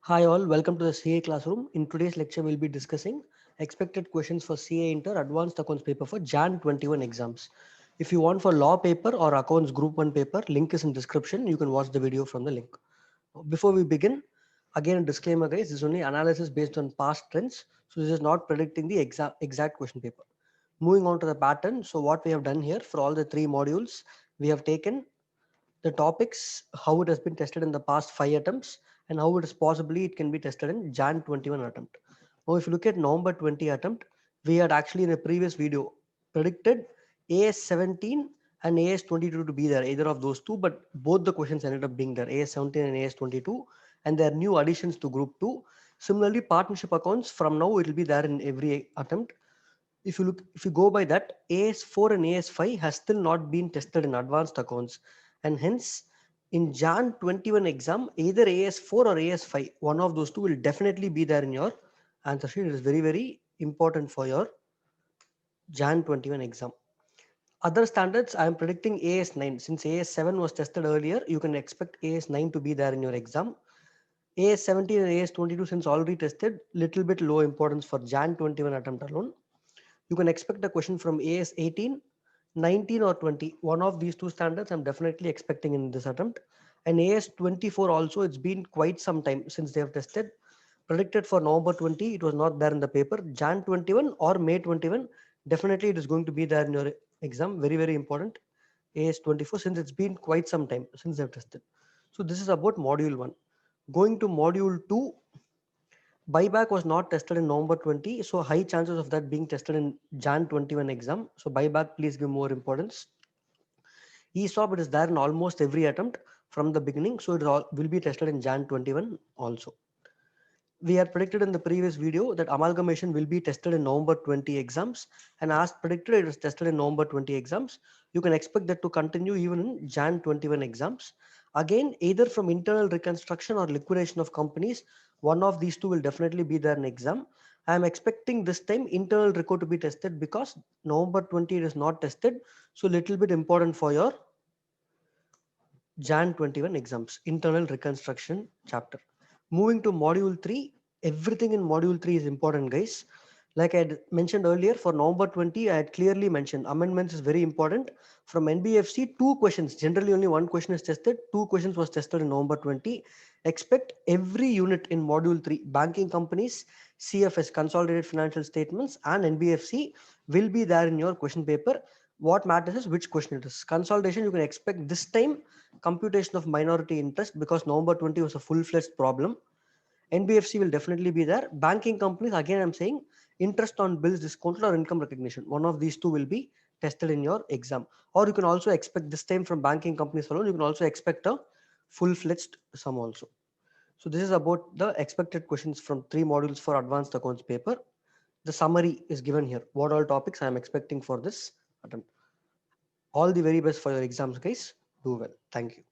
Hi all, welcome to the CA classroom. In today's lecture, we'll be discussing expected questions for CA Inter Advanced Accounts paper for Jan 21 exams. If you want for law paper or accounts group 1 paper, link is in description. You can watch the video from the link. Before we begin, again a disclaimer guys, this is only analysis based on past trends. So this is not predicting the exact question paper. Moving on to the pattern. So what we have done here for all the three modules, we have taken the topics, how it has been tested in the past 5 attempts, and how it is possibly it can be tested in Jan 21 attempt. Now, if you look at November 20 attempt, we had actually in a previous video predicted AS 17 and AS 22 to be there, either of those two, but both the questions ended up being there, AS 17 and AS 22, and there are new additions to group 2. Similarly, partnership accounts from now it will be there in every attempt. If you go by that, AS4 and AS5 has still not been tested in advanced accounts, and hence in Jan 21 exam, either AS4 or AS5, one of those two will definitely be there in your answer sheet. It is very important for your Jan 21 exam. Other standards, I am predicting AS9. Since AS7 was tested earlier, you can expect AS9 to be there in your exam. AS17 and AS22, since already tested, little bit low importance for Jan 21 attempt alone. You can expect a question from AS 18, 19 or 20. One of these two standards I'm definitely expecting in this attempt. And AS 24 also, it's been quite some time since they have tested. Predicted for November 20, it was not there in the paper. Jan 21 or May 21, definitely it is going to be there in your exam. Very important. AS 24, since it's been quite some time since they've tested. So this is about module 1. Going to module 2, buyback was not tested in November 20, so high chances of that being tested in Jan 21 exam. So buyback, please give more importance. ESOP, it is there in almost every attempt from the beginning, so it will be tested in Jan 21 also. We had predicted in the previous video that amalgamation will be tested in November 20 exams, and as predicted, it was tested in November 20 exams. You can expect that to continue even in Jan 21 exams. Again, either from internal reconstruction or liquidation of companies, one of these two will definitely be there in exam. I am expecting this time internal record to be tested because November 20 it is not tested, so little bit important for your Jan 21 exams, internal reconstruction chapter. Moving to module 3, everything in module 3 is important, guys. Like I had mentioned earlier, for November 20, I had clearly mentioned amendments is very important. From NBFC, two questions, generally only one question is tested, two questions was tested in November 20. Expect every unit in module 3, banking companies, CFS, consolidated financial statements, and NBFC will be there in your question paper. What matters is which question it is. Consolidation, you can expect this time computation of minority interest because November 20 was a full-fledged problem. NBFC will definitely be there. Banking companies, again, I'm saying interest on bills discounted or income recognition. One of these two will be tested in your exam. Or you can also expect this time from banking companies alone, you can also expect a full-fledged sum also. So this is about the expected questions from 3 modules for advanced accounts paper. The summary is given here. What all topics I am expecting for this attempt. All the very best for your exams, guys. Do well. Thank you.